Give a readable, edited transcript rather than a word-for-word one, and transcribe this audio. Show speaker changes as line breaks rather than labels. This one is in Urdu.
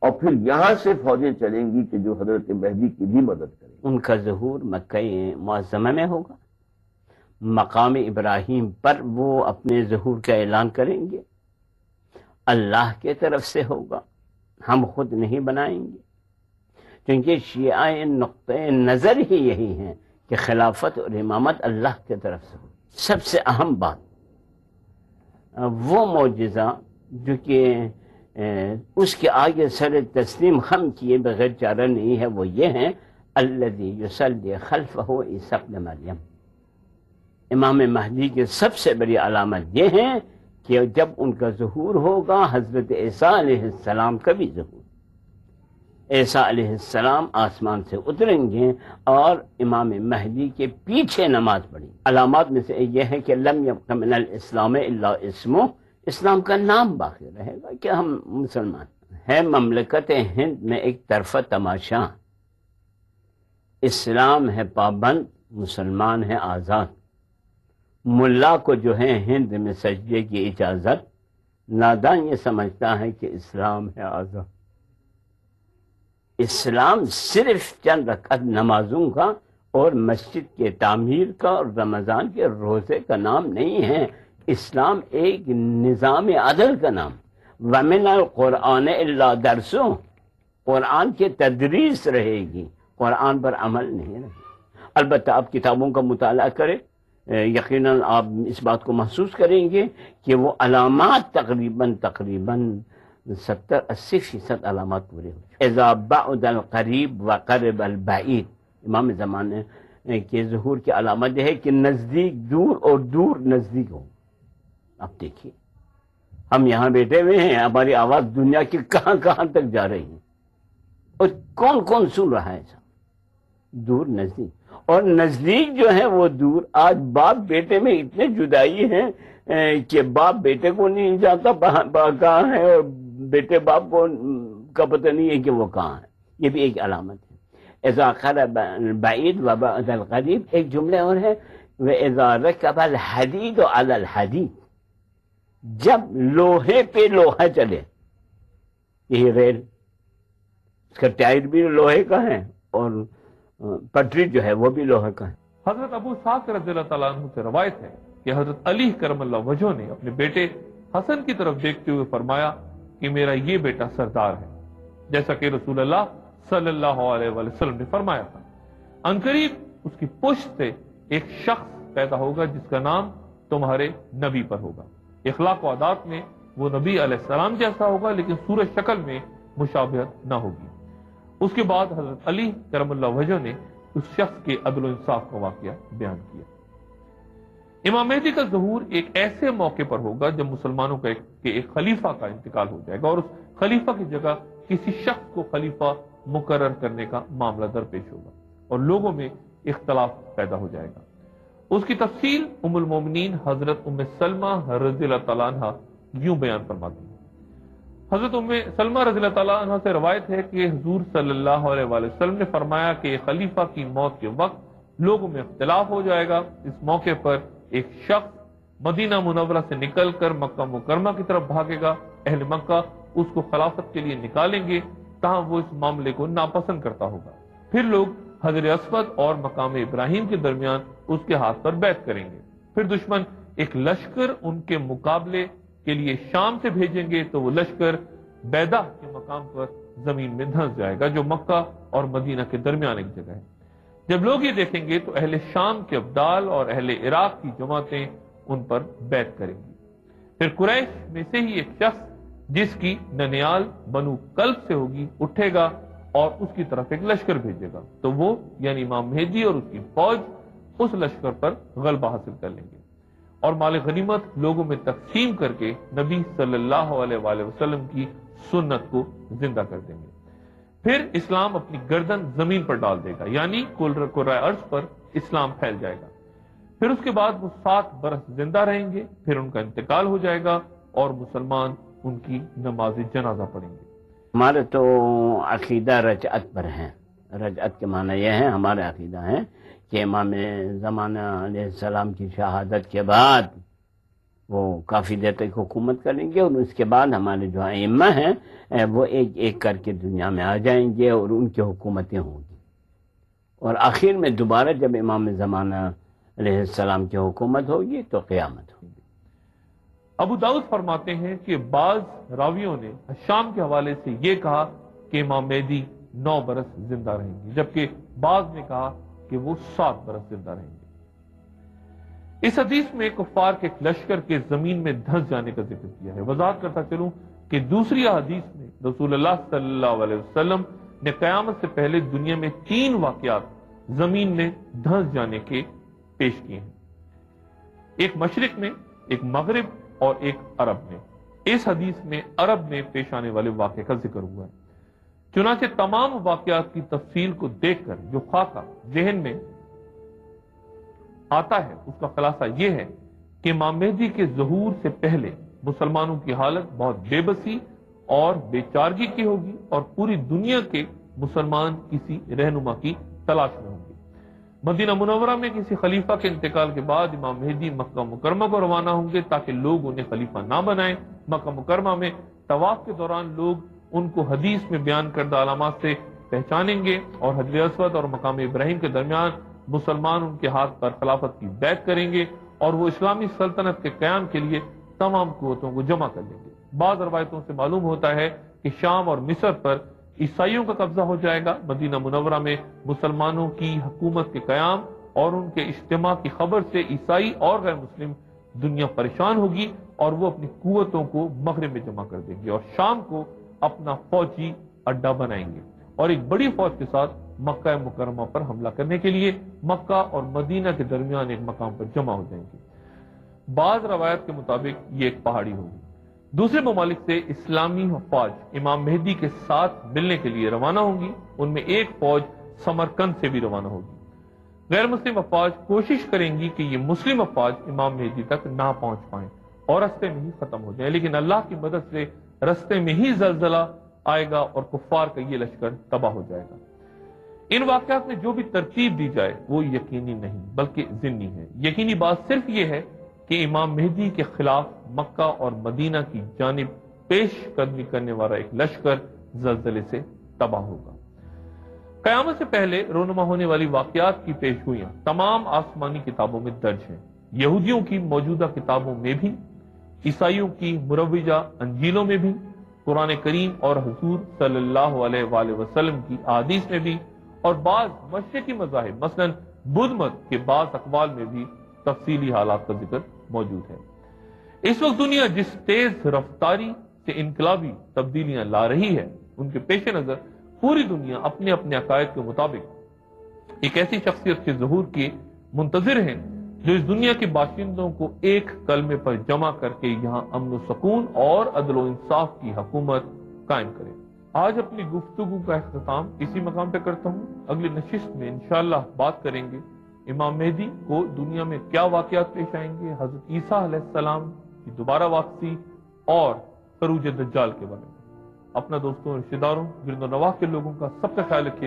اور پھر یہاں سے فوجیں چلیں گی کہ جو حضرت مہدی کی بھی مدد کریں گی۔
ان کا ظہور مکہ معظمہ میں ہوگا، مقام ابراہیم پر وہ اپنے ظہور کا اعلان کریں گے، اللہ کے طرف سے ہوگا، ہم خود نہیں بنائیں گے، کیونکہ شیعہ نقطۂ نظر ہی یہی ہیں کہ خلافت اور امامت اللہ کی طرف سے ہو۔ سب سے اہم بات وہ معجزہ جو کہ اس کے آگے سر تسلیم خم کیے بغیر چارہ نہیں ہے، وہ یہ ہے الذی یصلی خلفہ عیسی ابن مریم۔ امام مہدی کی سب سے بڑی علامت یہ ہے کہ جب ان کا ظہور ہوگا حضرت عیسیٰ علیہ السلام کا بھی ظہور، عیسیٰ علیہ السلام آسمان سے اتریں گے اور امام مہدی کے پیچھے نماز پڑھیں۔ علامات میں سے یہ ہے کہ لم یبق من الاسلام الا اسمہ، اسلام کا نام باقی رہے گا کہ ہم مسلمان ہیں۔ مملکت ہند میں ایک طرفہ تماشا، اسلام ہے پابند، مسلمان ہے آزاد۔ ملا کو جو ہے ہند میں سجدے کی اجازت، نادان یہ سمجھتا ہے کہ اسلام ہے آزاد۔ اسلام صرف چند رکعت نمازوں کا اور مسجد کے تعمیر کا اور رمضان کے روزے کا نام نہیں ہے، اسلام ایک نظام عدل کا نام۔ وَمِنَ الْقُرْآنِ إِلَّا دَرْسُهُ، قرآن کی تدریس رہے گی، قرآن پر عمل نہیں رہے گی۔ البتہ آپ کتابوں کا مطالعہ کریں، یقیناً آپ اس بات کو محسوس کریں گے کہ وہ علامات تقریباً 70-80% علامات پورے ہو چکے۔ اذا بعد القریب وقرب البعید، امام زمانے کے ظہور کی علامت یہ ہے کہ نزدیک دور اور دور نزدیک ہو۔ آپ دیکھیے ہم یہاں بیٹھے ہوئے ہیں، ہماری آواز دنیا کی کہاں کہاں تک جا رہی ہے، اور کون کون سن رہا ہے سب، دور نزدیک۔ اور نزدیک جو ہے وہ دور، آج باپ بیٹے میں اتنے جدائی ہے کہ باپ بیٹے کو نہیں جانتا کہاں ہے، اور بیٹے باپ کو کا پتہ نہیں ہے کہ وہ کہاں ہے۔ یہ بھی ایک علامت ہے۔ اذا قرب البعید وبعد القریب۔ ایک جملے اور ہے وَإِذَا رَكَبَ الْحَدِيدُ عَلَى الْحَدِيدِ، جب لوہے پہ لوہا چلے، یہی ریل، اس کا ٹائر بھی لوہے کا ہے اور پٹری جو ہے وہ بھی لوہے کا ہے۔
حضرت ابو اسحاق رضی اللہ تعالیٰ عنہ سے روایت ہے کہ حضرت علی کرم اللہ وجہہ نے اپنے بیٹے حسن کی طرف دیکھتے ہوئے فرمایا کہ میرا یہ بیٹا سردار ہے، جیسا کہ رسول اللہ صلی اللہ علیہ وسلم نے فرمایا تھا۔ عنقریب اس کی پشت سے ایک شخص پیدا ہوگا جس کا نام تمہارے نبی پر ہوگا۔ اخلاق و عادات میں وہ نبی علیہ السلام جیسا ہوگا، لیکن صورت شکل میں مشابہت نہ ہوگی۔ اس کے بعد حضرت علی کرم اللہ وجہہ نے اس شخص کے عدل و انصاف کا واقعہ بیان کیا۔ امام مہدی کا ظہور ایک ایسے موقع پر ہوگا جب مسلمانوں کا ایک خلیفہ کا انتقال ہو جائے گا، اور اس خلیفہ کی جگہ کسی شخص کو خلیفہ مقرر کرنے کا معاملہ درپیش ہوگا اور لوگوں میں اختلاف پیدا ہو جائے گا۔ اس کی تفصیل ام المومنین حضرت ام سلمہ رضی اللہ تعالیٰ عنہ یوں بیان فرماتی ہیں۔ حضرت ام سلمہ رضی اللہ تعالیٰ عنہ سے روایت ہے کہ حضور صلی اللہ علیہ وسلم نے فرمایا کہ خلیفہ کی موت کے وقت لوگوں میں اختلاف ہو جائے گا۔ اس موقع پر ایک شخص مدینہ منورہ سے نکل کر مکہ مکرمہ کی طرف بھاگے گا، اہل مکہ اس کو خلافت کے لیے نکالیں گے، تاہم وہ اس معاملے کو ناپسند کرتا ہوگا۔ پھر لوگ حجر اسود اور مقام ابراہیم کے درمیان اس کے ہاتھ پر بیعت کریں گے۔ پھر دشمن ایک لشکر ان کے مقابلے کے لیے شام سے بھیجیں گے تو وہ لشکر بیدہ کے مقام پر زمین میں دھنس جائے گا، جو مکہ اور مدینہ کے درمیان ایک جگہ ہے۔ جب لوگ یہ دیکھیں گے تو اہل شام کے ابدال اور اہل عراق کی جماعتیں ان پر بیعت کریں گی۔ پھر قریش میں سے ہی ایک شخص جس کی ننیال بنو کلب سے ہوگی اٹھے گا اور اس کی طرف ایک لشکر بھیجے گا، تو وہ یعنی امام مہدی اور اس کی فوج اس لشکر پر غلبہ حاصل کر لیں گے اور مال غنیمت لوگوں میں تقسیم کر کے نبی صلی اللہ علیہ وآلہ وسلم کی سنت کو زندہ کر دیں گے۔ پھر اسلام اپنی گردن زمین پر ڈال دے گا، یعنی کرۂ ارض پر اسلام پھیل جائے گا۔ پھر اس کے بعد وہ 7 برس زندہ رہیں گے، پھر ان کا انتقال ہو جائے گا اور مسلمان ان کی نماز جنازہ پڑھیں گے۔
ہمارے تو عقیدہ رجعت پر ہے۔ رجعت کے معنی یہ ہے، ہمارے عقیدہ ہے کہ امام زمانہ علیہ السلام کی شہادت کے بعد وہ کافی دیر تک حکومت کریں گے، اور اس کے بعد ہمارے جو ائمہ ہیں وہ ایک ایک کر کے دنیا میں آ جائیں گے اور ان کی حکومتیں ہوں گی، اور آخر میں دوبارہ جب امام زمانہ علیہ السلام کی حکومت ہوگی تو قیامت ہوگی۔
ابو داؤد فرماتے ہیں کہ بعض راویوں نے شام کے حوالے سے یہ کہا کہ امام مہدی 9 برس زندہ رہیں گے، جبکہ بعض نے کہا کہ وہ 7 برس زندہ رہیں گے۔ اس حدیث میں کفار کے ایک لشکر کے زمین میں دھنس جانے کا ذکر کیا ہے۔ وضاحت کرتا چلوں کہ دوسری حدیث میں رسول اللہ صلی اللہ علیہ وسلم نے قیامت سے پہلے دنیا میں 3 واقعات زمین میں دھنس جانے کے پیش کیے ہیں، ایک مشرق میں، ایک مغرب اور ایک عرب میں۔ اس حدیث میں عرب میں پیش آنے والے واقعے کا ذکر ہوا ہے۔ چنانچہ تمام واقعات کی تفصیل کو دیکھ کر جو خاکہ ذہن میں آتا ہے اس کا خلاصہ یہ ہے کہ امام مہدی کے ظہور سے پہلے مسلمانوں کی حالت بہت بے بسی اور بے چارگی کی ہوگی، اور پوری دنیا کے مسلمان کسی رہنما کی تلاش میں ہوں گے۔ مدینہ منورہ میں کسی خلیفہ کے انتقال کے بعد امام مہدی مکہ مکرمہ کو روانہ ہوں گے تاکہ لوگ انہیں خلیفہ نہ بنائیں۔ مکہ مکرمہ میں طواف کے دوران لوگ ان کو حدیث میں بیان کردہ علامات سے پہچانیں گے، اور حجر اسود اور مقام ابراہیم کے درمیان مسلمان ان کے ہاتھ پر خلافت کی بیعت کریں گے، اور وہ اسلامی سلطنت کے قیام کے لیے تمام قوتوں کو جمع کر لیں گے۔ بعض روایتوں سے معلوم ہوتا ہے کہ شام اور مصر پر عیسائیوں کا قبضہ ہو جائے گا۔ مدینہ منورہ میں مسلمانوں کی حکومت کے قیام اور ان کے اجتماع کی خبر سے عیسائی اور غیر مسلم دنیا پریشان ہوگی، اور وہ اپنی قوتوں کو مغرب میں جمع کر دیں گے اور شام کو اپنا فوجی اڈا بنائیں گے، اور ایک بڑی فوج کے ساتھ مکہ مکرمہ پر حملہ کرنے کے لیے مکہ اور مدینہ کے درمیان ایک مقام پر جمع ہو جائیں گے۔ بعض روایت کے مطابق یہ ایک پہاڑی ہوگی۔ دوسرے ممالک سے اسلامی افواج امام مہدی کے ساتھ ملنے کے لیے روانہ ہوں گی، ان میں ایک فوج سمرقند سے بھی روانہ ہوگی۔ غیر مسلم افواج کوشش کریں گی کہ یہ مسلم افواج امام مہدی تک نہ پہنچ پائیں اور رستے میں ہی ختم ہو جائیں، لیکن اللہ کی مدد سے رستے میں ہی زلزلہ آئے گا اور کفار کا یہ لشکر تباہ ہو جائے گا۔ ان واقعات میں جو بھی ترتیب دی جائے وہ یقینی نہیں بلکہ ضمنی ہے۔ یقینی بات صرف یہ ہے کہ امام مہدی کے خلاف مکہ اور مدینہ کی جانب پیش قدمی کرنے والا ایک لشکر زلزلے سے تباہ ہوگا۔ قیامت سے پہلے رونما ہونے والی واقعات کی پیشگوئیاں تمام آسمانی کتابوں میں درج ہیں، یہودیوں کی موجودہ کتابوں میں بھی، عیسائیوں کی مروجہ انجیلوں میں بھی، قرآن کریم اور حضور صلی اللہ علیہ وآلہ وسلم کی احادیث میں بھی، اور بعض مشرقی مذاہب مثلاً بدھ مت کے بعض اقوال میں بھی تفصیلی حالات کا ذکر موجود ہے۔ اس وقت دنیا جس تیز رفتاری سے انقلابی تبدیلیاں لا رہی ہے، ان کے پیش نظر پوری دنیا اپنے اپنے عقائد کے مطابق ایک ایسی شخصیت کے ظہور کے منتظر ہیں جو اس دنیا کے باشندوں کو ایک کلمے پر جمع کر کے یہاں امن و سکون اور عدل و انصاف کی حکومت قائم کرے۔ آج اپنی گفتگو کا اختتام اسی مقام پہ کرتا ہوں۔ اگلی نشست میں انشاءاللہ بات کریں گے امام مہدی کو دنیا میں کیا واقعات پیش آئیں گے، حضرت عیسیٰ علیہ السلام کی دوبارہ واپسی اور خروج دجال کے بارے میں۔ اپنا دوستوں، رشتہ داروں، گرد و نواح کے لوگوں کا سب کا خیال رکھیے۔